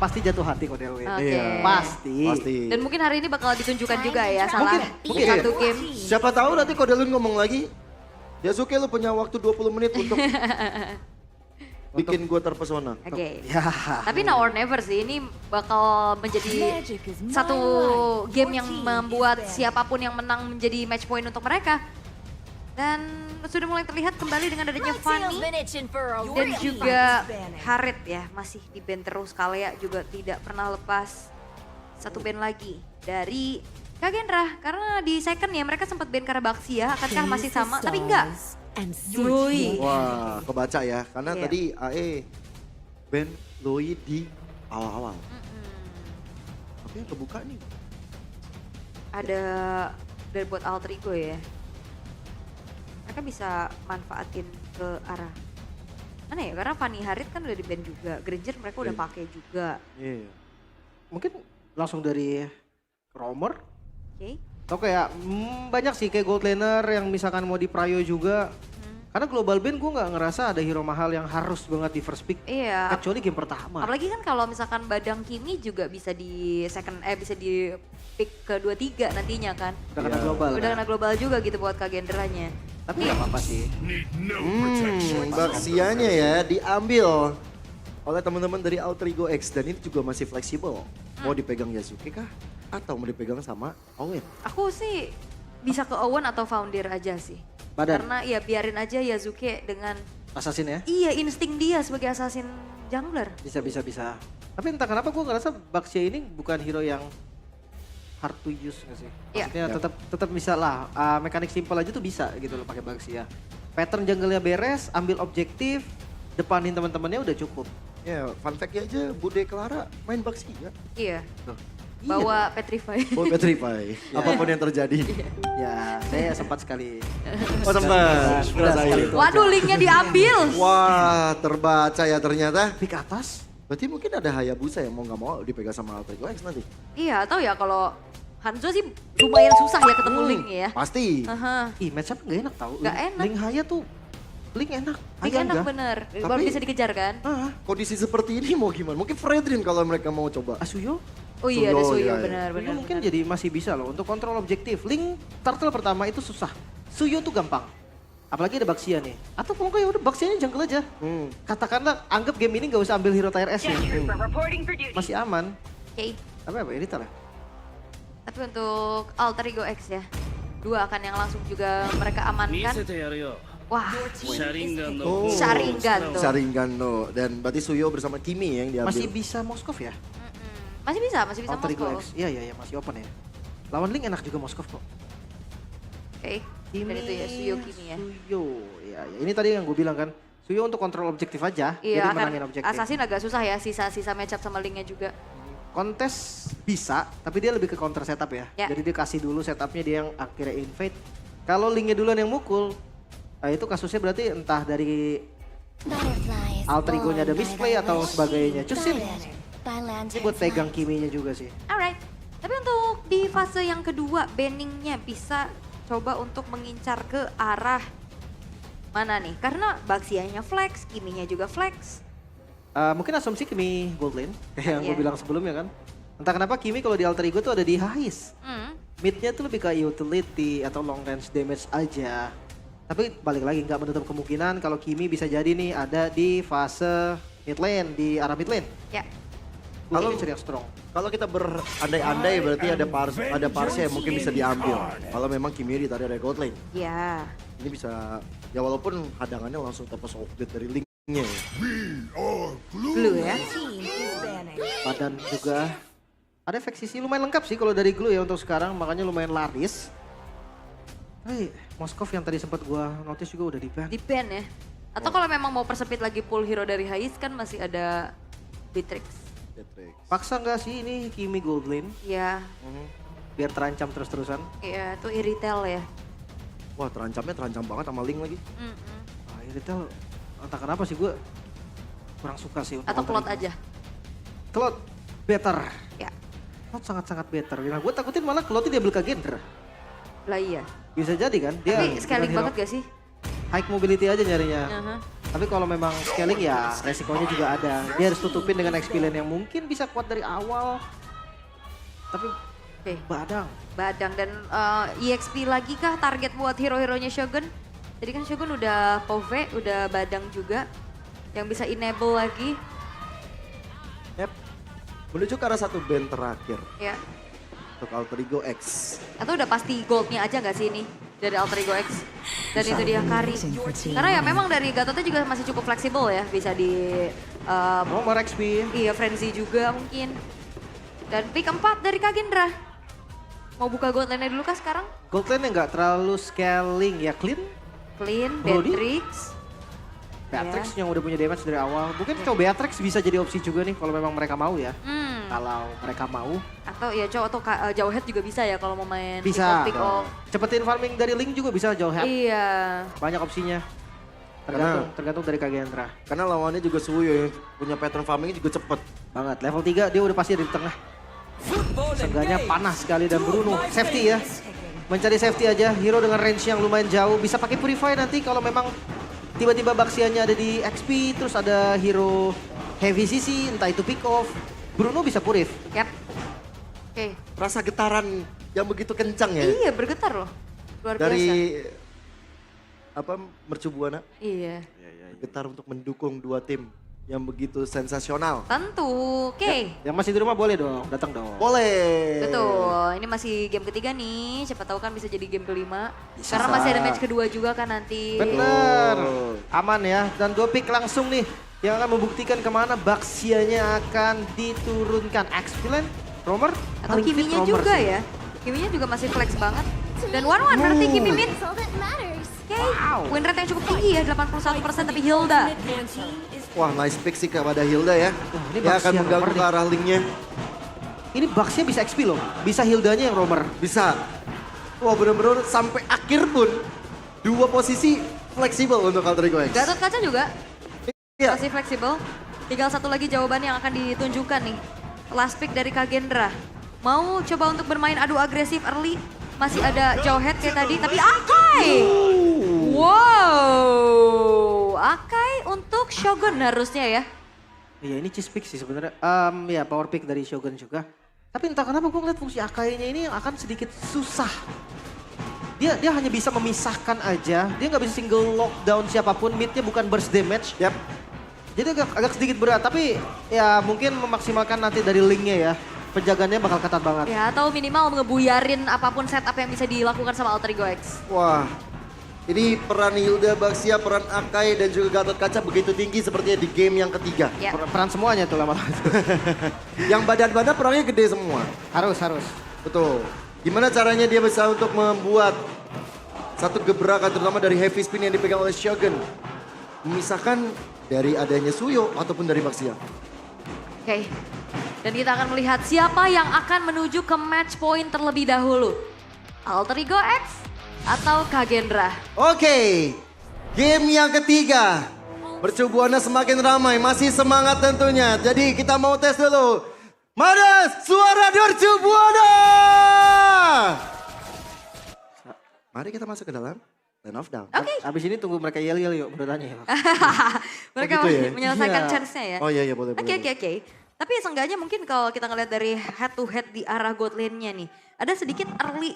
pasti jatuh hati kok Delwin. Oke. Iya. Pasti. Dan mungkin hari ini bakal ditunjukkan juga ya salah Mungkin. satu game. Siapa tahu nanti kalau Delun ngomong lagi, Yasuke lu punya waktu 20 menit untuk bikin gue terpesona. Oke. Ya. Tapi now or never sih, ini bakal menjadi satu game yang membuat siapapun yang menang menjadi match point untuk mereka. Dan sudah mulai terlihat kembali dengan adanya Fanny dan juga Harit ya, masih di band terus. Kalea juga tidak pernah lepas satu band lagi dari Kagendra. Karena di second ya mereka sempat band Karabaxia, akankah masih sama? Tapi enggak. Loi. Wah, kebaca ya. Karena Iya. tadi AE band Loi di awal-awal. Tapi yang kebuka nih. Ada dari buat alter ego ya. Mereka bisa manfaatin ke arah mana ya? Karena Fanny Harit kan udah di band juga. Granger mereka udah pakai juga. Iya. Mungkin langsung dari Romer. Oke. Atau kayak banyak sih kayak gold laner yang misalkan mau di Prayo juga. Karena global band gue nggak ngerasa ada hero mahal yang harus banget di first pick. Iya. Kecuali game pertama. Apalagi kan kalau misalkan Badang Kimi juga bisa di bisa di pick kedua tiga nantinya kan. Udah kena global. Udah kan? kena global juga gitu buat Kagendranya. Tapi nggak apa-apa sih. Baxianya ya diambil oleh teman-teman dari Alter Ego X dan ini juga masih fleksibel. Mau dipegang Yasuke kah? Atau mau dipegang sama Owen? Aku sih bisa ke Owen atau Founder aja sih. Badan. Karena ya biarin aja Yasuke dengan Assassin ya? iya insting dia sebagai assassin jungler. Bisa. Tapi entah kenapa gue ngerasa Baxia ini bukan hero yang hard to use gak sih? Iya. Maksudnya tetap bisa lah, mekanik simpel aja tuh bisa gitu loh pakai Baxia. Pattern jungle-nya beres, ambil objektif, depanin teman-temannya udah cukup. Ya, fun fact-nya aja Bude Clara main Baxia. Iya. Tuh. Bawa Petrify. Oh, Petrify. Apapun yang terjadi. Ya, saya sempat sekali. Oh, sempat. Udah sekali itu. Waduh linknya diambil. Wah, terbaca ya ternyata. Pick atas. Berarti mungkin ada Hayabusa yang mau nggak mau dipegang sama Alter Ego X nanti. Iya atau ya kalau Hanzo sih lumayan susah ya ketemu link ya. Pasti. Aha. Ih, match up gak enak tau. Nggak enak. Link Haya tuh, Link enak. Link Haya enak enggak. bener. Tapi- Baru bisa dikejar kan. Kondisi seperti ini mau gimana? Mungkin Fredrin kalau mereka mau coba. Asuyo? Oh iya ada Suyo, Suyo iya, iya. benar Suyo benar. mungkin benar. jadi masih bisa loh untuk kontrol objektif. Link turtle pertama itu susah. Suyo tuh gampang. Apalagi ada Baxia nih. Atau kalau nggak ya udah Baxianya jungle aja. Katakanlah anggap game ini nggak usah ambil hero tier S nya. Masih aman. Oke. Tapi apa editor ya? Tapi untuk Alter Ego X ya. Dua akan yang langsung juga mereka amankan. Wah, Oh, Sharingan tuh. Sharingan tuh. Dan berarti Suyo bersama Kimi yang diambil. Masih bisa Moskov ya? Masih bisa Alter Ego Moskow. X. Iya masih open ya. Lawan Link enak juga Moskov kok. Oke. Dan itu ya Suyo Kimi ya. Suyo, ya. Ini tadi yang gue bilang kan. Suyo untuk kontrol objektif aja. Iya, jadi akan menangin objektif. Assassin agak susah ya sisa-sisa matchup sama Linknya juga. Kontes bisa, tapi dia lebih ke counter setup ya. Ya. Jadi dia kasih dulu setupnya dia yang akhirnya invade. Kalau Linknya duluan yang mukul, nah itu kasusnya berarti entah dari alter ego-nya ada misplay atau sebagainya. Cusin. Ini buat pegang Kiminya juga sih. Alright. Tapi untuk di fase yang kedua, banningnya bisa coba untuk mengincar ke arah mana nih? Karena Baxianya flex, Kiminya juga flex. Mungkin asumsi Kimi gold lane, kayak yang gue Iya. bilang sebelumnya kan. Entah kenapa Kimi kalau di alter ego tuh ada di Hais. Midnya tuh lebih ke utility atau long range damage aja. Tapi balik lagi nggak menutup kemungkinan kalau Kimi bisa jadi nih ada di fase mid lane, di arah mid lane. Ya. Kalau Kalau- yang strong. Kalau kita berandai-andai berarti ada parse yang mungkin bisa diambil. Kalau memang Kimi ditarik dari gold lane. Ya. Ini bisa, ya walaupun hadangannya langsung tepos update dari linknya ya. Blue ya. Badan juga ada efek sisi lumayan lengkap sih kalau dari Glue ya untuk sekarang, makanya lumayan laris. Hey, Moskov yang tadi sempat gua notice juga udah di ban. Di ban ya. Atau kalau memang mau persempit lagi pool hero dari Hais kan masih ada Beatrix. Deatrix. Paksa nggak sih ini Kimi gold lane Ya. biar terancam terus-terusan? Iya itu Iritel ya. Wah terancam banget sama link lagi. Mm-mm. Ah, Iritel entah kenapa sih gue kurang suka sih untuk Atau alter Claude ego. aja. Claude better. Ya. Claude sangat-sangat better. Nah, gue takutin malah Claude diambil ke Gendra. Lah iya. Bisa jadi kan? Dia Tapi scaling bukan hero. banget gak sih? High mobility aja nyarinya. Aha. Tapi kalau memang scaling ya resikonya juga ada. Dia harus tutupin dengan XP lane yang mungkin bisa kuat dari awal. Tapi Oke. badang. Badang dan EXP lagi kah target buat hero-heronya Shogun? Jadi kan Shogun udah Pove, udah Badang juga yang bisa enable lagi. Yep. Menuju ke arah satu band terakhir Ya. untuk Alter Ego X. Atau udah pasti goldnya aja nggak sih ini dari Alter Ego X? Dan itu dia Kari. Karena ya memang dari Gatotnya juga masih cukup fleksibel ya, bisa di Nomor XP. iya Frenzy juga mungkin. Dan pick 4 dari Kagendra. Mau buka gold lane dulu kah sekarang? Gold lane nggak terlalu scaling ya, clean. Clean, Brody? Beatrix. Beatrix yang udah punya damage dari awal. Mungkin coba Beatrix bisa jadi opsi juga nih kalau memang mereka mau ya. Kalau mereka mau. Atau ya cowok atau jauh head juga bisa ya kalau mau main Bisa. pick off. Cepetin farming dari Link juga bisa jauh head. Iya. Banyak opsinya. Tergantung dari Kagendra. Karena lawannya juga Suyo yang punya pattern farmingnya juga cepet. Banget. Level 3 dia udah pasti ada di tengah. Seenggaknya panas sekali dan Bruno safety ya. Mencari safety aja. Hero dengan range yang lumayan jauh. Bisa pakai Purify nanti kalau memang tiba-tiba Baxianya ada di XP. Terus ada hero heavy CC entah itu pick off. Bruno bisa Purif. Yap. Oke. Rasa getaran yang begitu kencang ya. Iya bergetar loh. Luar Dari biasa. Mercu Buana. Iya. Bergetar untuk mendukung dua tim yang begitu sensasional. Tentu. Oke. Yang masih di rumah boleh dong. Datang dong. Boleh. Betul. Ini masih game ketiga nih. Siapa tahu kan bisa jadi game kelima. Bisa. Karena masih ada match kedua juga kan nanti. Bener. Aman ya. Dan 2 pick langsung nih. Yang akan membuktikan kemana Baxianya akan diturunkan. X-Villain, Romer, Atau paling fit Kiminya Romer juga sih. ya. Kiminya juga masih flex banget. Dan 1-1 berarti Kimi mid. That's all that matters. Oke. Win rate yang cukup tinggi ya. 81% tapi Hilda. Wah, nice pick sih kepada Hilda ya. ini Dia akan Baxia mengganggu Romer ke nih. arah linknya. Ini Baxia bisa XP loh. Bisa Hildanya yang Romer. Bisa. Wah, bener-bener sampai akhir pun dua posisi fleksibel untuk Alter Ego X. Gatot Kaca juga Iya. masih fleksibel. Tinggal satu lagi jawaban yang akan ditunjukkan nih. Last pick dari Kagendra. Mau coba untuk bermain adu agresif early. Masih ada jauh head kayak tadi. Tapi Akai! Wow! Akai untuk Shogun harusnya ya. Iya ini cheese pick sih sebenarnya. Ya power pick dari Shogun juga. Tapi entah kenapa gue ngeliat fungsi Akainya ini yang akan sedikit susah. Dia hanya bisa memisahkan aja. Dia nggak bisa single lockdown siapapun. Midnya bukan burst damage. Yap. Jadi agak sedikit berat. Tapi ya mungkin memaksimalkan nanti dari linknya ya. Penjagaannya bakal ketat banget. Ya atau minimal ngebuyarin apapun setup yang bisa dilakukan sama Alter Ego X. Wah. Ini peran Hilda, Baxia, peran Akai dan juga Gatot Kaca begitu tinggi sepertinya di game yang ketiga. Ya. Peran semuanya tuh lama-lama. Yang badan-badan perannya gede semua. harus. Betul. Gimana caranya dia bisa untuk membuat satu gebrakan terutama dari heavy spin yang dipegang oleh Shogun. Memisahkan dari adanya Suyo ataupun dari Baxia. Oke. Dan kita akan melihat siapa yang akan menuju ke match point terlebih dahulu. Alter Ego X atau Kagendra. Oke, game yang ketiga. Mercu Buana semakin ramai, masih semangat tentunya. Jadi kita mau tes dulu. Mana suara Mercu Buana? Mari kita masuk ke dalam Land of Down. Oke. Abis ini tunggu mereka yel-yel yuk berutannya. Mereka gitu ya? menyelesaikan Iya. chance-nya ya. Oh iya boleh. Oke. Tapi seenggaknya mungkin kalau kita ngeliat dari head to head di arah god lane-nya nih. Ada sedikit early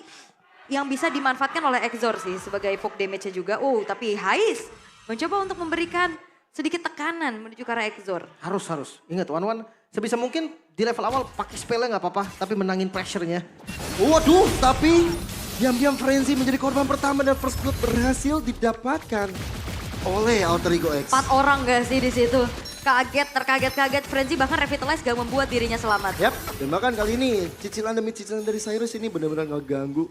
yang bisa dimanfaatkan oleh Exor sih sebagai poke damage-nya juga. Tapi Hais mencoba untuk memberikan sedikit tekanan menuju ke arah Exor. Harus. Ingat one sebisa mungkin di level awal pakai spellnya nggak apa-apa. Tapi menangin pressure-nya. Waduh, tapi diam-diam Frenzy menjadi korban pertama dan first blood berhasil didapatkan oleh Alter Ego X. 4 orang gak sih di situ? Terkaget-kaget Frenzy bahkan Revitalize gak membuat dirinya selamat. Yap, dan bahkan kali ini cicilan demi cicilan dari Cyrus ini benar-benar ngeganggu.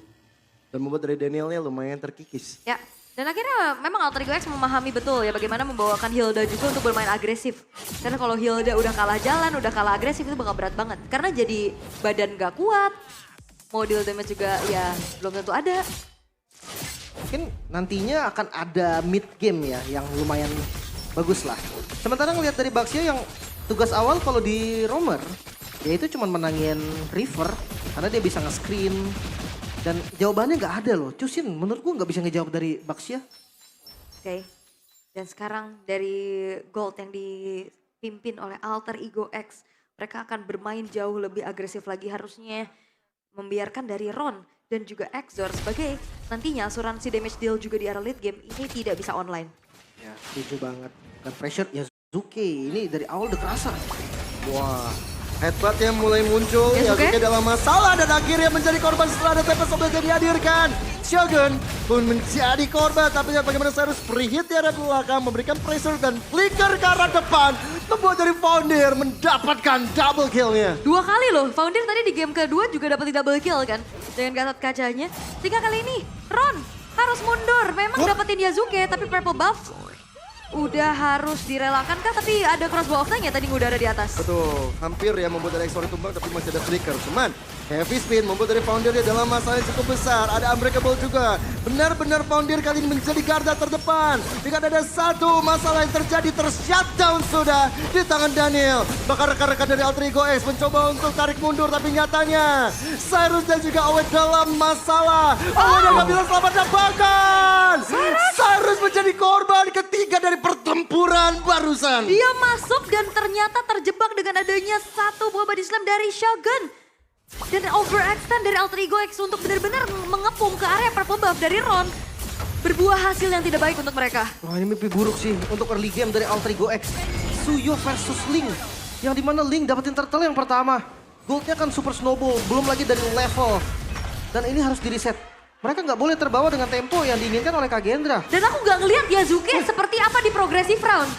Dan membuat dari Danielnya lumayan terkikis. Ya, dan akhirnya memang Alter Ego X memahami betul ya bagaimana membawakan Hilda juga untuk bermain agresif. Karena kalau Hilda udah kalah jalan, udah kalah agresif itu bakal berat banget. Karena jadi badan gak kuat, mau deal damage juga ya belum tentu ada. Mungkin nantinya akan ada mid game ya yang lumayan bagus lah. Sementara ngelihat dari Baxia yang tugas awal kalau di Romer, ya itu cuma menangin River karena dia bisa nge-screen. Dan jawabannya nggak ada loh. Cusin menurut gua nggak bisa ngejawab dari Baxia. Oke. Dan sekarang dari Gold yang dipimpin oleh Alter Ego X, mereka akan bermain jauh lebih agresif lagi, harusnya membiarkan dari Ron dan juga Exor sebagai nantinya asuransi damage deal juga di era late game ini tidak bisa online. Ya, setuju banget. Dan pressure Yasuke ini dari awal udah kerasa. Wah, headbutt yang mulai muncul, Yasuke? Yasuke dalam masalah dan akhirnya menjadi korban setelah ada Tempest of Legend dihadirkan. Shogun pun menjadi korban, tapi lihat bagaimana Cyrus preheat di arah belakang, memberikan pressure dan flicker ke arah depan, membuat dari Founder mendapatkan double kill-nya. 2 kali loh, Founder tadi di game kedua juga dapat double kill kan dengan Gatot kacanya. 3 kali ini Ron harus mundur, memang dapetin Yasuke tapi purple buff udah harus direlakan kah, tapi ada crossbow of Time-nya tadi udah ada di atas. Betul, hampir ya membuat dari Exor tumbang tapi masih ada flicker. Cuman heavy spin membuat dari Founder dia dalam masalah yang cukup besar. Ada Unbreakable juga. Benar-benar Founder kali ini menjadi garda terdepan. Jika ada satu masalah yang terjadi, tershutdown sudah di tangan Daniel. Bahkan rekan-rekan dari Alter Ego X mencoba untuk tarik mundur, tapi nyatanya Cyrus dan juga Owen dalam masalah. Owen yang gak bisa selamat dan bahkan Cyrus menjadi korban ketiga dari pertempuran barusan. Dia masuk dan ternyata terjebak dengan adanya satu buah body slam dari Shogun. Dan overextend dari Alter Ego X untuk benar-benar mengepung ke area purple buff dari Ron. Berbuah hasil yang tidak baik untuk mereka. Wah, ini mimpi buruk sih untuk early game dari Alter Ego X. Suyo versus Ling. Yang dimana Ling dapetin turtle yang pertama. Goldnya kan super snowball, belum lagi dari level. Dan ini harus di reset. Mereka nggak boleh terbawa dengan tempo yang diinginkan oleh Kagendra. Dan aku nggak ngelihat Yasuke seperti apa di progressive round.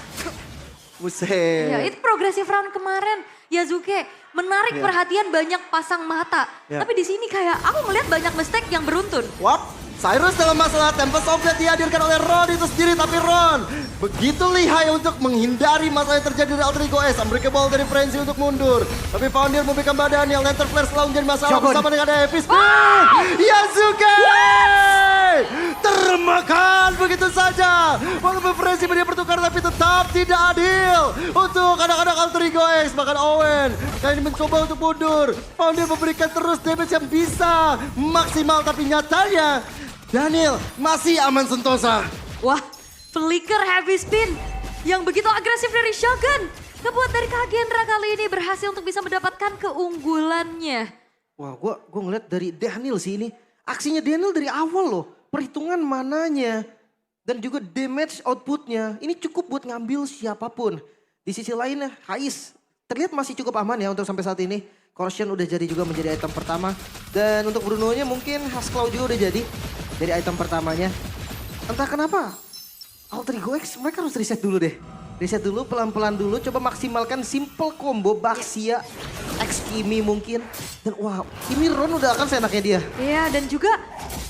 Buset. Ya, itu progressive round kemarin. Yasuke menarik perhatian banyak pasang mata. Ya. Tapi di sini kayak aku ngelihat banyak mistake yang beruntun. Wap, Cyrus dalam masalah Tempest of Death dihadirkan oleh Ron itu sendiri, tapi Ron begitu lihai untuk menghindari masalah yang terjadi dari Alter Ego S. Unbreakable dari Frenzy untuk mundur. Tapi Founder memberikan badan yang Lantern Flare selalu menjadi masalah Shogun. bersama dengan Heavy Spin. Yasuke termakan begitu saja. Walaupun Frenzy media pertukaran tapi tetap tidak adil untuk anak-anak Alter Ego X. Bahkan Owen kali ini mencoba untuk mundur. Founder memberikan terus damage yang bisa maksimal, tapi nyatanya Daniel masih aman sentosa. Wah, flicker heavy spin yang begitu agresif dari Shogun. Kebuat dari Kagendra kali ini berhasil untuk bisa mendapatkan keunggulannya. Wah, gua ngeliat dari Daniel sih ini. Aksinya Daniel dari awal loh. Perhitungan mananya. Dan juga damage outputnya. Ini cukup buat ngambil siapapun. Di sisi lainnya, Hais terlihat masih cukup aman ya untuk sampai saat ini. Corrosion udah jadi juga menjadi item pertama. Dan untuk Bruno-nya mungkin Hasclaw juga udah jadi. Dari item pertamanya. Entah kenapa. Alter Ego X mereka harus reset dulu deh. Reset dulu, pelan-pelan dulu. Coba maksimalkan simple combo Baxia X Kimi mungkin. Dan wah, ini Ron udah akan seenaknya dia. Iya, dan juga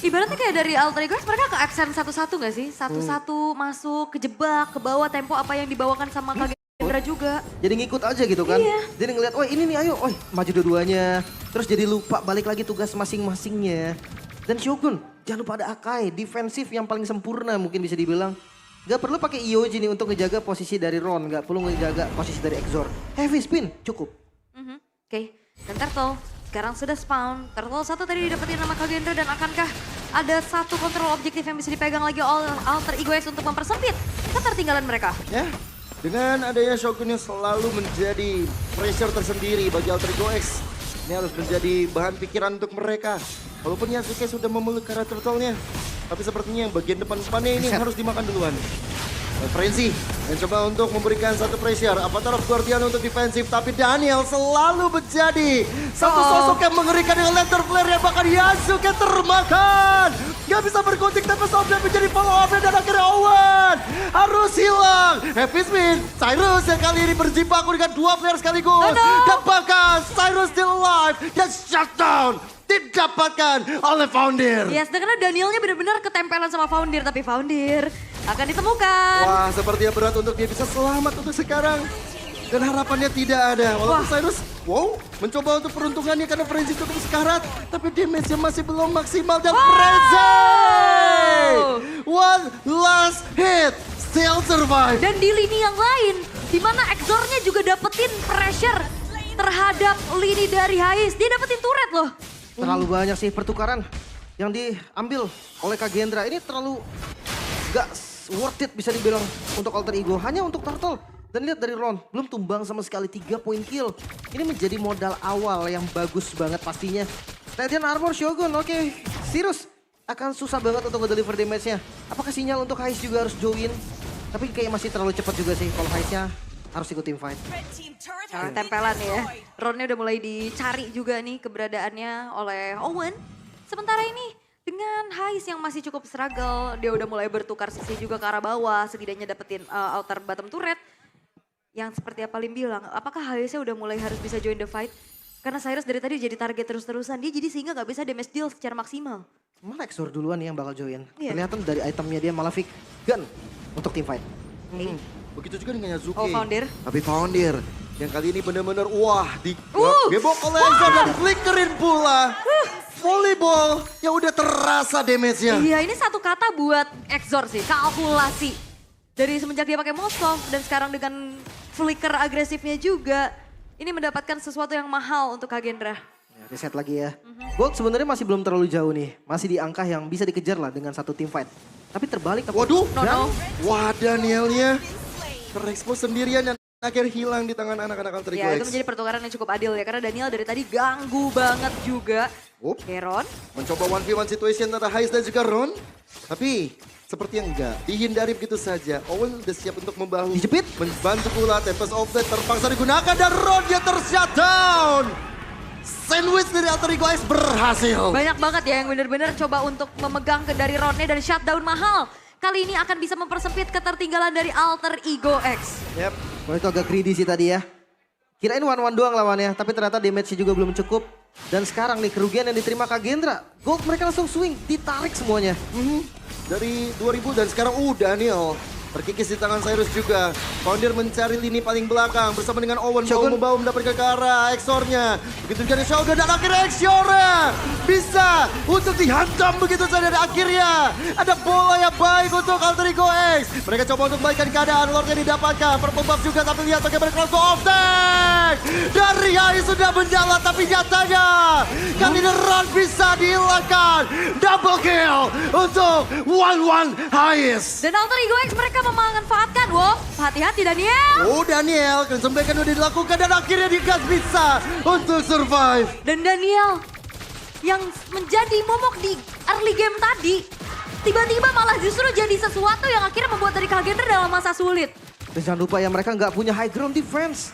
ibaratnya kayak dari Alter Ego mereka ke aksen satu-satu gak sih? Satu-satu masuk, kejebak, ke bawah tempo apa yang dibawakan sama Kagendra juga. Jadi ngikut aja gitu kan. Iya. Jadi ngeliat, oh ini nih ayo, oh maju dua-duanya. Terus jadi lupa balik lagi tugas masing-masingnya. Dan Shogun, jangan lupa ada Akai, defensif yang paling sempurna mungkin bisa dibilang. Gak perlu pakai Ioji nih untuk ngejaga posisi dari Ron, gak perlu ngejaga posisi dari Exor. Heavy spin, cukup. Oke, dan Turtle sekarang sudah spawn. Turtle satu tadi didapetin nama Kagendra dan akankah ada satu kontrol objektif yang bisa dipegang lagi oleh Alter Ego X untuk mempersempit ketertinggalan mereka? Ya, dengan adanya Shogun yang selalu menjadi pressure tersendiri bagi Alter Ego X. Ini harus menjadi bahan pikiran untuk mereka. Walaupun Yasuke sudah memeluk arah turtle-nya. Tapi sepertinya yang bagian depannya ini harus dimakan duluan. Frenzy dan coba untuk memberikan satu pressure. Avatar of Guardian untuk defensif. Tapi Daniel selalu menjadi satu sosok yang mengerikan dengan Lantern Flare yang bahkan Yasuke termakan. Gak bisa berkutik tapi Sombra menjadi follow up dan akhirnya Owen harus hilang. Heavy spin. Cyrus yang kali ini berjibaku dengan dua flare sekaligus. Dan bahkan Cyrus still alive dan shutdown didapatkan oleh Founder. Yes, karena Danielnya benar-benar ketempelan sama Founder, tapi Founder akan ditemukan. Wah, sepertinya berat untuk dia bisa selamat untuk sekarang. Dan harapannya tidak ada. Walaupun Cyrus, mencoba untuk peruntungannya karena Frenzy cukup sekarat. Tapi damage-nya masih belum maksimal. Dan Frenzy! One last hit, still survive. Dan di lini yang lain, di mana Exornya juga dapetin pressure terhadap lini dari Hais. Dia dapetin turret loh. Terlalu banyak sih pertukaran yang diambil oleh Kagendra. Ini terlalu gak worth it bisa dibilang untuk Alter Ego. Hanya untuk Turtle. Dan lihat dari Ron, belum tumbang sama sekali 3 poin kill. Ini menjadi modal awal yang bagus banget pastinya. Radiant Armor Shogun, oke. Sirus akan susah banget untuk nge-deliver damage-nya. Apakah sinyal untuk Heist juga harus join? Tapi kayak masih terlalu cepat juga sih kalau Heist-nya harus ikut team fight. Nah, tempelan ya. Ronnya udah mulai dicari juga nih keberadaannya oleh Owen. Sementara ini dengan Heist yang masih cukup struggle, dia udah mulai bertukar sisi juga ke arah bawah, setidaknya dapetin outer bottom turret. Yang seperti apa Lim bilang, apakah Heist-nya udah mulai harus bisa join the fight? Karena Cyrus dari tadi jadi target terus-terusan, dia jadi sehingga gak bisa damage deal secara maksimal. Malah Exor duluan yang bakal join. Iya. Kelihatan dari itemnya dia Malefic Gun untuk team fight. Begitu juga dengan Yazuki. Oh, Founder. Tapi Founder yang kali ini benar-benar wah gebok oleh Exor dan flickerin pula. Volleyball yang udah terasa damage-nya. Iya, ini satu kata buat Exor sih, kalkulasi. Dari semenjak dia pakai Moskov dan sekarang dengan flicker agresifnya juga, ini mendapatkan sesuatu yang mahal untuk Kagendra. Ya, reset lagi ya. Gold sebenarnya masih belum terlalu jauh nih. Masih di angka yang bisa dikejar lah dengan satu team fight. Tapi terbalik. Waduh, No. wah Danielnya terekspos sendirian dan akhir hilang di tangan anak-anak Alter Ego Ya, itu X. menjadi pertukaran yang cukup adil ya. Karena Daniel dari tadi ganggu banget juga. Keron. Mencoba 1v1 situation antara Heist dan juga Ron. Tapi seperti yang enggak, dihindari begitu saja. Owen udah siap untuk membahu. Dijepit. Membantu pula, Tempest of Death terpaksa digunakan dan Ron dia tershutdown. Sandwich dari Alter Ego X berhasil. Banyak banget ya yang benar-benar coba untuk memegang dari Ronnya dan shutdown mahal. Kali ini akan bisa mempersempit ketertinggalan dari Alter Ego X. Yep. Kalau itu agak greedy sih tadi ya. Kirain 1-1 doang lawannya, tapi ternyata damage-nya juga belum cukup. Dan sekarang nih kerugian yang diterima Kagendra. Gold mereka langsung swing, ditarik semuanya. Dari 2000 dan sekarang Daniel terkikis di tangan Cyrus juga. Founder mencari lini paling belakang bersama dengan Owen. Shogun. Bahu mendapatkan ke arah Exornya. Begitu juga dengan Shogun dan akhirnya Exornya bisa untuk dihantam begitu saja dan akhirnya ada bola yang baik untuk Alter Ego X. Mereka coba untuk membaikkan keadaan. Lordnya didapatkan. Purple buff juga tapi lihat bagaimana crossbow of tank. Dari Hai sudah menyala tapi nyatanya kali ini Ron bisa dihilangkan. Double kill untuk 1-1 Heist. Dan Alter Ego X mereka memanfaatkan. Wow, hati-hati Daniel. Daniel, kesembekan udah dilakukan dan akhirnya Digas bisa untuk survive. Dan Daniel yang menjadi momok di early game tadi, tiba-tiba malah justru jadi sesuatu yang akhirnya membuat dari Kagendra dalam masa sulit. Dan jangan lupa ya mereka nggak punya high ground defense.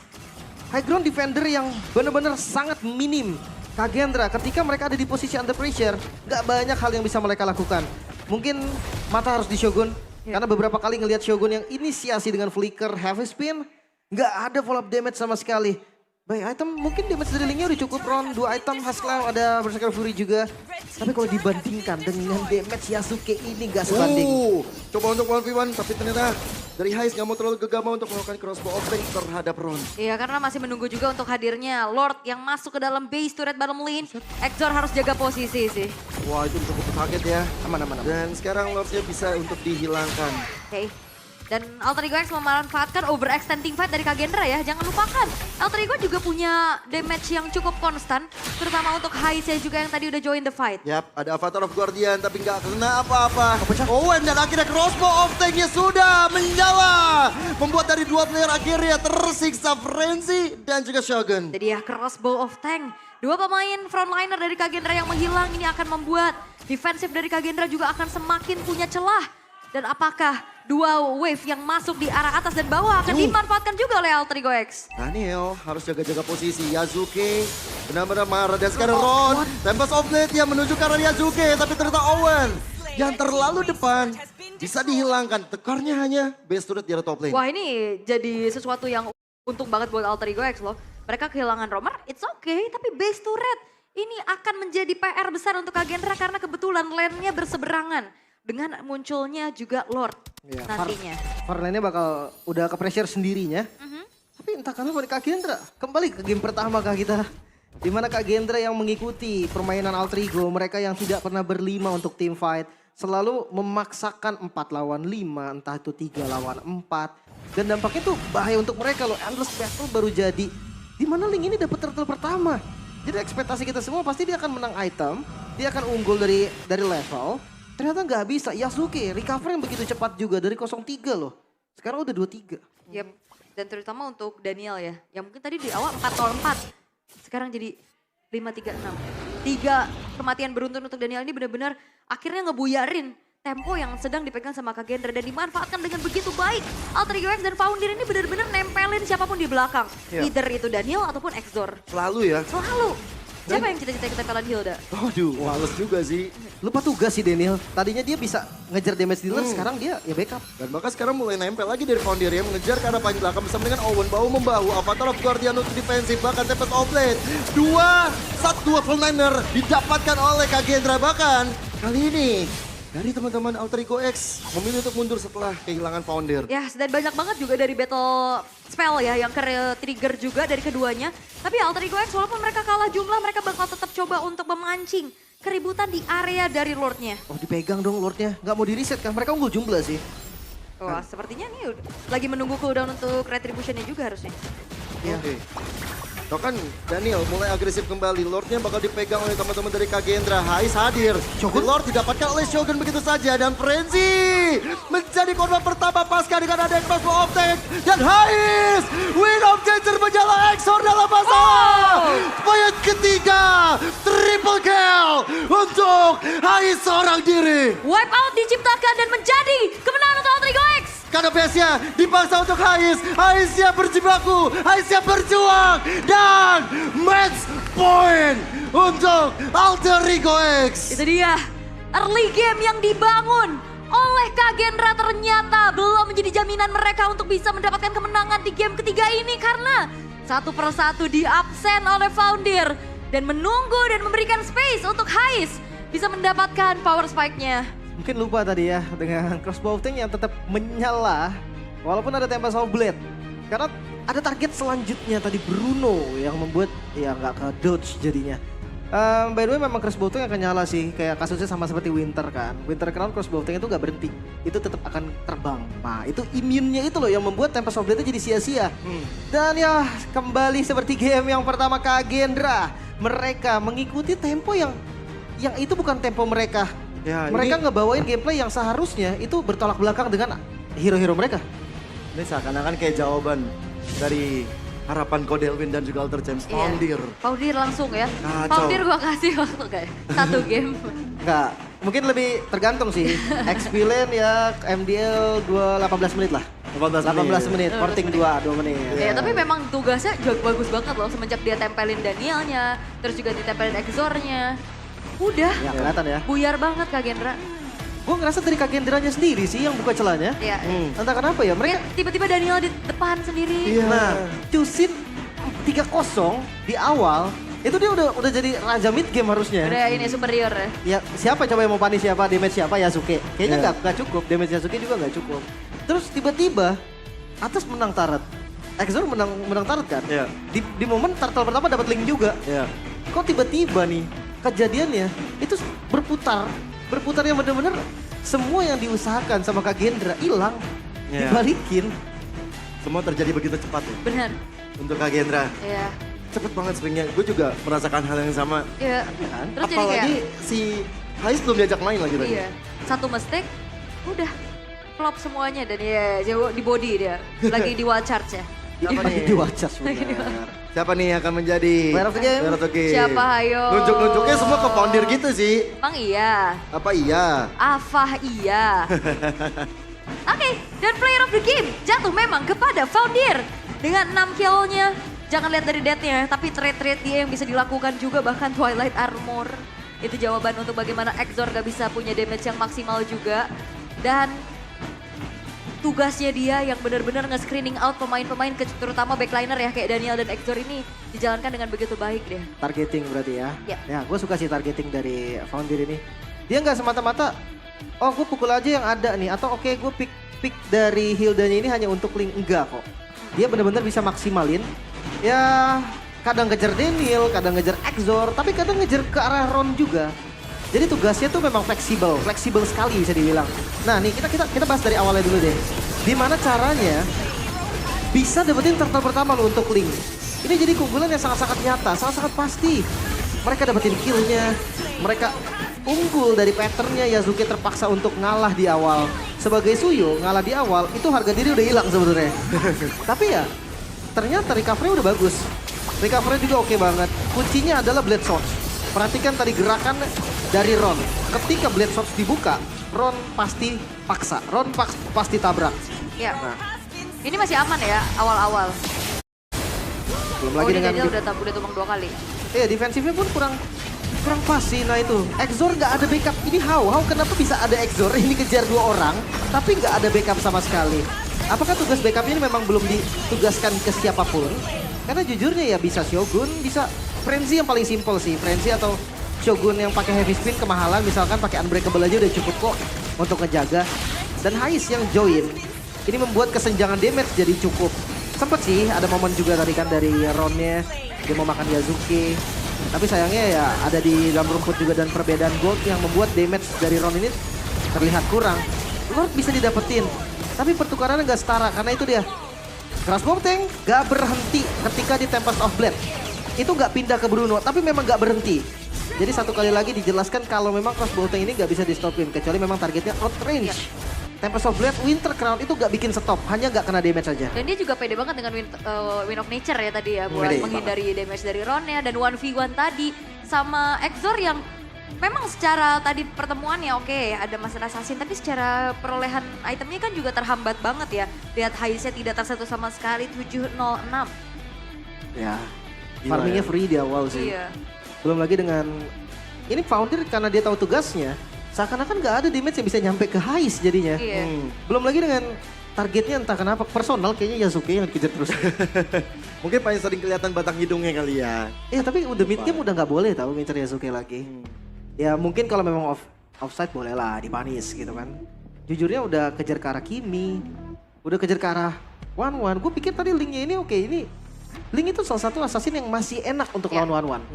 High ground defender yang benar-benar sangat minim. Kagendra ketika mereka ada di posisi under pressure, nggak banyak hal yang bisa mereka lakukan. Mungkin mata harus di Shogun. Karena beberapa kali ngelihat Shogun yang inisiasi dengan flicker, heavy spin, nggak ada follow up damage sama sekali. Baik item mungkin damage drillingnya udah cukup Ron, 2 item Haskell, ada Berserker Fury juga. Tapi kalau dibandingkan dengan damage Yasuke ini nggak sebanding. Coba untuk 1v1 tapi ternyata dari Heist nggak mau terlalu gegabah untuk melakukan crossbow of tank terhadap Ron. Iya, karena masih menunggu juga untuk hadirnya Lord yang masuk ke dalam base turret bottom lane. Exor harus jaga posisi sih. Wah itu cukup kaget ya. Aman. Dan sekarang Lordnya bisa untuk dihilangkan. Oke. Dan Alter Ego X memanfaatkan overextending fight dari Kagendra ya. Jangan lupakan, Alter Ego juga punya damage yang cukup konstan. Terutama untuk Heist juga yang tadi udah join the fight. Yap, ada Avatar of Guardian tapi nggak kena apa-apa. Owen dan akhirnya crossbow of tanknya sudah menyala. Membuat dari dua player akhirnya tersiksa Frenzy dan juga Shogun. Jadi ya crossbow of tank. Dua pemain frontliner dari Kagendra yang menghilang ini akan membuat defensif dari Kagendra juga akan semakin punya celah. Dan apakah dua wave yang masuk di arah atas dan bawah akan dimanfaatkan juga oleh Alter Ego X? Daniel harus jaga-jaga posisi. Yazuki benar-benar marah dan sekarang Ron. Tempest of Blade yang menuju ke arah Yazuki tapi ternyata Owen yang terlalu depan bisa dihilangkan. Tekarnya hanya base turret di arah top lane. Wah, ini jadi sesuatu yang untung banget buat Alter Ego X loh. Mereka kehilangan Romer, it's okay, tapi base turret ini akan menjadi PR besar untuk Kagendra karena kebetulan lane-nya berseberangan dengan munculnya juga Lord nantinya. Farlane-nya bakal udah ke pressure sendirinya. Tapi entah kenapa Kak Gendra kembali ke game pertama kah kita. Dimana Kak Gendra yang mengikuti permainan Alter Ego. Mereka yang tidak pernah berlima untuk team fight. Selalu memaksakan 4 lawan 5, entah itu 3 lawan 4. Dan dampaknya tuh bahaya untuk mereka loh. Endless battle baru jadi. Dimana Link ini dapat turtle pertama. Jadi ekspektasi kita semua pasti dia akan menang item. Dia akan unggul dari level. Ternyata nggak bisa. Yasuke recover yang begitu cepat juga dari 0-3 loh. Sekarang udah 2-3. Yep. Dan terutama untuk Daniel ya. Yang mungkin tadi di awal 4-0-4. Sekarang jadi 5-3-6. 3 kematian beruntun untuk Daniel ini benar-benar akhirnya ngebuyarin tempo yang sedang dipegang sama Kagendra dan dimanfaatkan dengan begitu baik. Alter Ego X dan Foundir ini benar-benar nempelin siapapun di belakang. Iya. Either itu Daniel ataupun Exor. Selalu ya. Selalu. Siapa yang cita-cita ketempelan Hilda? Waduh, males juga sih. Lupa tugas sih Daniel. Tadinya dia bisa ngejar damage dealer, sekarang dia ya backup. Dan bahkan sekarang mulai nempel lagi dari Foundir yang mengejar ke arah paling belakang bersama dengan Owen bahu-membahu. Avatar of Guardian untuk defensif, bahkan Tempest of Blade. Dua full niner didapatkan oleh Kagendra. Bahkan kali ini dari teman-teman Alter Ego X memilih untuk mundur setelah kehilangan Foundir. Ya, dan banyak banget juga dari battle spell ya yang trigger juga dari keduanya. Tapi Alter Ego X walaupun mereka kalah jumlah, mereka bakal tetap coba untuk memancing keributan di area dari Lordnya. Oh dipegang dong Lordnya, nggak mau di reset kan? Mereka unggul jumlah sih. Wah, sepertinya nih lagi menunggu cooldown untuk retributionnya juga harusnya. Oke. Tuh kan Daniel mulai agresif kembali. Lordnya bakal dipegang oleh teman-teman dari Kagendra. Hais hadir. Shogun Lord didapatkan oleh Shogun begitu saja. Dan Frenzy menjadi korban pertama pasca dengan ada Expo of Tank. Dan Hais win of danger menjala Exor dalam masalah. Poin ketiga. Triple kill untuk Hais seorang diri. Wipe out diciptakan dan menjadi kemenangan untuk Alter Ego X. Karena PS-nya dipaksa untuk Hais. Hais-nya berjibaku. Hais-nya berjuang. Dan match point untuk Alter Ego X. Itu dia, early game yang dibangun oleh Kagendra ternyata belum menjadi jaminan mereka untuk bisa mendapatkan kemenangan di game ketiga ini. Karena satu persatu di absen oleh Foundir. Dan menunggu dan memberikan space untuk Hais bisa mendapatkan power spike-nya. Mungkin lupa tadi ya dengan crossbow tank yang tetap menyala walaupun ada Tempest of Blade. Karena ada target selanjutnya tadi Bruno yang membuat ya nggak ke dodge jadinya. By the way memang crossbow tank akan nyala sih, kayak kasusnya sama seperti Winter kan. Winter Crown crossbow tank itu nggak berhenti, itu tetap akan terbang. Nah itu imunnya itu loh yang membuat Tempest of Blade itu jadi sia-sia. Dan ya kembali seperti game yang pertama Kagendra, mereka mengikuti tempo yang itu bukan tempo mereka. Ya, Mereka ngebawain gameplay yang seharusnya itu bertolak belakang dengan hero-hero mereka. Ini seakan-akan kayak jawaban dari harapan Codelwin dan juga Alter James. Foundir. Foundir langsung ya. Kacau. Foundir gua kasih waktu kayak 1 game. Enggak, mungkin lebih tergantung sih. XP lane ya MDL 18 menit lah. 18 menit, porting 2 menit. Ya, tapi memang tugasnya juga bagus banget loh semenjak dia tempelin Danielnya, terus juga ditempelin Exornya. Udah, Ya kelihatan ya. buyar banget Kagendra. Gue ngerasa dari Kagendranya sendiri sih yang buka celahnya. Iya. Entah kenapa ya, mereka Tiba-tiba Daniel di depan sendiri. Iya. nah Cusin 3-0 di awal, itu dia udah jadi raja mid game harusnya. Udah ini superior ya. Ya siapa coba yang mau panis siapa, damage siapa, Yasuke. Kayaknya Iya. nggak cukup, damage Yasuke juga nggak cukup. Terus tiba-tiba atas menang turret. Exor menang turret kan? Iya. Di momen turtle pertama dapat link juga. Ya. Kok tiba-tiba nih kejadiannya itu berputar yang bener-bener semua yang diusahakan sama Kagendra hilang, Iya. dibalikin. Semua terjadi begitu cepat ya Benar. untuk Kagendra. Iya. Cepet banget swingnya. Gue juga merasakan hal yang sama. Iya. kan? Terus jadi Apalagi kayak si Hais belum diajak main lagi tadi. iya. Satu mistake udah flop semuanya dan ya jauh di body dia. Lagi di wild charge ya. Siapa Lagi nih? di WhatsApp benar. Siapa nih yang akan menjadi Player of the game? Player of the game? Siapa, ayo? Nunjuk-nunjuknya semua ke Foundir gitu sih. Emang iya. Apa iya? Afah iya. Oke, dan player of the game jatuh memang kepada Foundir. Dengan 6 kill-nya, jangan lihat dari death-nya, tapi trade-trade dia yang bisa dilakukan juga, bahkan Twilight Armor. Itu jawaban untuk bagaimana Exor gak bisa punya damage yang maksimal juga. Dan tugasnya dia yang benar-benar nge-screening out pemain-pemain, terutama backliner ya, kayak Daniel dan Exor ini dijalankan dengan begitu baik deh. Targeting berarti ya. Ya. Ya, gue suka sih targeting dari Foundir ini. Dia nggak semata-mata, oh gue pukul aja yang ada nih, atau oke gue pick dari Hildanya ini hanya untuk link, enggak kok. Dia benar-benar bisa maksimalin. Ya kadang ngejar Daniel, kadang ngejar Exor, tapi kadang ngejar ke arah Ron juga. Jadi tugasnya tuh memang fleksibel sekali bisa dibilang. Nah nih kita bahas dari awalnya dulu deh. Gimana caranya bisa dapetin turtle pertama lo untuk Link. Ini jadi keunggulan yang sangat-sangat nyata, sangat-sangat pasti. Mereka dapetin killnya, mereka unggul dari patternnya Yasuke terpaksa untuk ngalah di awal. Sebagai Suyo, ngalah di awal itu harga diri udah hilang sebenarnya. Tapi ya, ternyata recovery udah bagus. Recovery juga oke banget. Kuncinya adalah Blade Swords. Perhatikan tadi gerakan dari Ron. Ketika Blade Swords dibuka, Ron pasti paksa. Ron pasti tabrak. Ya. Nah, Ini masih aman ya awal-awal. belum Oh, lagi ini dengan Daniel udah tumbang 2 kali. iya, defensifnya pun kurang pas sih. Nah itu, Exor nggak ada backup. Ini how kenapa bisa ada Exor ini kejar 2 orang, tapi nggak ada backup sama sekali. Apakah tugas backupnya ini memang belum ditugaskan ke siapapun? Karena jujurnya ya bisa Shogun, bisa Frenzy yang paling simpel sih. Frenzy atau Shogun yang pakai heavy spin kemahalan, misalkan pakai unbreakable aja udah cukup kok untuk ngejaga. Dan Hais yang join, ini membuat kesenjangan damage jadi cukup. Sempet sih ada momen juga tadi kan dari Ron-nya, dia mau makan Yasuke. Tapi sayangnya ya ada di dalam rumput juga dan perbedaan gold yang membuat damage dari Ron ini terlihat kurang. Lord bisa didapetin, tapi pertukarannya nggak setara karena itu dia. Crossbow Tank gak berhenti ketika di Tempest of Blade. Itu gak pindah ke Bruno, tapi memang gak berhenti. Jadi satu kali lagi dijelaskan kalau memang Crossbow Tank ini gak bisa di stopin, kecuali memang targetnya outrange. Tempest of Blade, Winter Crown itu gak bikin stop, hanya gak kena damage saja. Dan dia juga pede banget dengan Wind of Nature ya tadi ya, buat Pede menghindari damage dari Ron-nya. Dan 1v1 tadi sama Exor yang memang secara tadi pertemuannya oke, ada masalah assassin, tapi secara perolehan itemnya kan juga terhambat banget ya. Lihat Haisnya tidak tersentuh sama sekali, 706. Ya, Gila farmingnya ya. free di awal sih. Iya. Belum lagi dengan, ini Founder karena dia tahu tugasnya, seakan-akan gak ada damage yang bisa nyampe ke Hais jadinya. Iya. Belum lagi dengan targetnya entah kenapa, personal kayaknya Yasuke yang dikejar terus. Mungkin paling sering kelihatan batang hidungnya kali ya. Iya tapi udah mid game udah gak boleh tahu ngincer Yasuke lagi. Ya mungkin kalau memang offside boleh lah dipanis gitu kan. Jujurnya udah kejar ke arah Kimi, udah kejar ke arah One. Gue pikir tadi Link-nya ini oke, ini Link itu salah satu assassin yang masih enak untuk Ya. lawan One.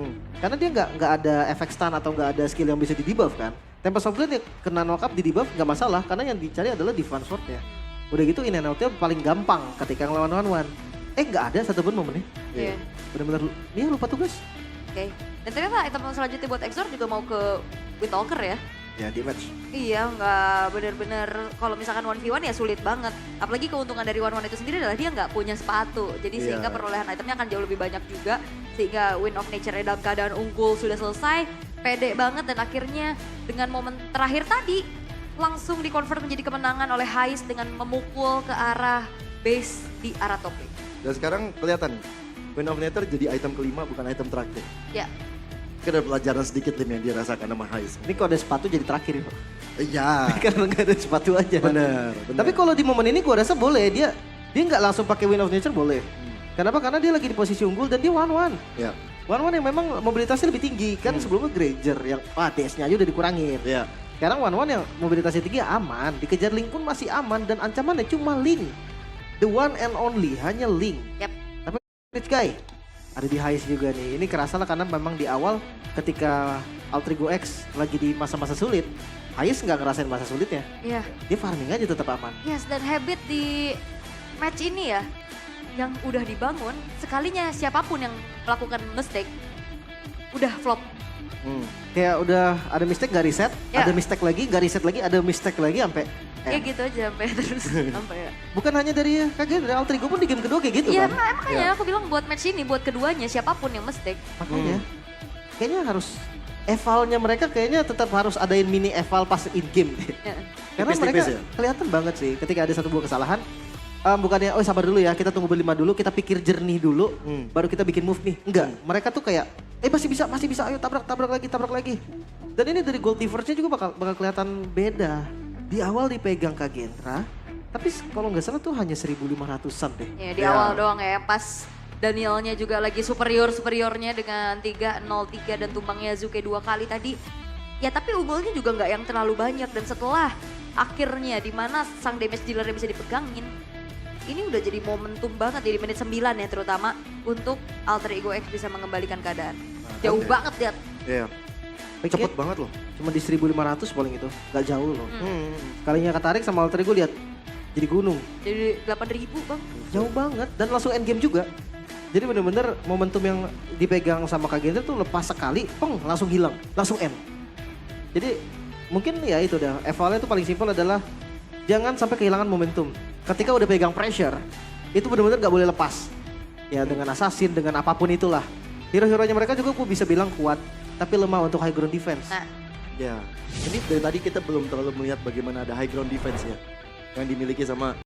Karena dia nggak ada efek stun atau nggak ada skill yang bisa di debuff kan. Tempest of Blade ya kena knock up di debuff nggak masalah karena yang dicari adalah defense sword-nya. Udah gitu in and out-nya paling gampang ketika ngelawan One. Nggak ada satupun momennya. Iya. Bener-bener dia lupa tugas. Oke. Dan ternyata item selanjutnya buat Exor juga mau ke Windtalker ya. Ya damage. Iya, nggak bener-bener kalau misalkan 1v1 ya sulit banget. Apalagi keuntungan dari 1-1 itu sendiri adalah dia nggak punya sepatu. Jadi Iya. sehingga perolehan itemnya akan jauh lebih banyak juga. Sehingga Wind of Nature dalam keadaan unggul sudah selesai. Pede banget dan akhirnya dengan momen terakhir tadi langsung di-convert menjadi kemenangan oleh Hais dengan memukul ke arah base di arah top lane. Dan sekarang kelihatan, Wind of Nature jadi item kelima bukan item terakhir. Ya, Mungkin ada pelajaran sedikit Lim yang dirasakan sama Hais. Ini kalau ada sepatu jadi terakhir ya Pak. Iya, Karena nggak ada sepatu aja. bener. Tapi kalau di momen ini gua rasa boleh. Dia nggak langsung pakai Wind of Nature boleh. Kenapa? Karena dia lagi di posisi unggul dan dia one-one. Ya, One-one yang memang mobilitasnya lebih tinggi. Kan sebelumnya Granger yang DS-nya aja udah dikurangin. ya. Sekarang one-one yang mobilitasnya tinggi aman. Dikejar Link pun masih aman dan ancamannya cuma Link. The one and only, hanya Link. yap. Tapi Rich Guy ada di Hais juga nih. Ini kerasa lah karena memang di awal ketika Altrigo X lagi di masa-masa sulit, Hais nggak ngerasain masa sulitnya. Iya. Dia farming aja tetap aman. Yes, dan habit di match ini ya, yang udah dibangun, sekalinya siapapun yang melakukan mistake, udah flop. Kayak udah ada mistake gak reset, Ya. ada mistake lagi, gak reset lagi, ada mistake lagi sampai Ya gitu aja sampai terus sampai ya. bukan hanya dari kagak dari Altrigo pun di game kedua kayak gitu Iya, kan. makanya aku bilang buat match ini, buat keduanya, siapapun yang mistake. Makanya kayaknya harus evalnya mereka kayaknya tetap harus adain mini eval pas in game deh. Ya. Karena Tipis-tipis mereka ya? kelihatan banget sih ketika ada satu buah kesalahan. Bukannya, oh sabar dulu ya, kita tunggu berlima dulu, kita pikir jernih dulu, baru kita bikin move nih. Enggak, mereka tuh kayak, masih bisa, ayo tabrak lagi. Dan ini dari gold diverse-nya juga bakal kelihatan beda. Di awal dipegang Kagentra, tapi kalau nggak salah tuh hanya 1.500-an deh. Ya, di Ya. awal doang ya, pas Danielnya juga lagi superiornya dengan 3-0-3 dan tumbang Yasuke 2 kali tadi. Ya tapi unggulnya juga nggak yang terlalu banyak dan setelah akhirnya di mana sang damage dealernya bisa dipegangin. Ini udah jadi momentum banget ya di menit 9 ya terutama untuk Alter Ego X bisa mengembalikan keadaan. Jauh ya. banget lihat. Iya. Cepet banget loh. Cuma di 1.500 paling itu, nggak jauh loh. Kalinya ketarik sama Alter Ego lihat jadi gunung. Jadi 8.000 bang. Jauh banget dan langsung end game juga. Jadi bener-bener momentum yang dipegang sama Kagentra tuh lepas sekali, langsung hilang, langsung end. Jadi mungkin ya itu dah, evalnya itu paling simpel adalah jangan sampai kehilangan momentum. Ketika udah pegang pressure, itu benar-benar gak boleh lepas. Ya dengan assassin, dengan apapun itulah. Hero-heronya mereka juga aku bisa bilang kuat, tapi lemah untuk high ground defense. Nah, Ya, ini dari tadi kita belum terlalu melihat bagaimana ada high ground defense ya. Yang dimiliki sama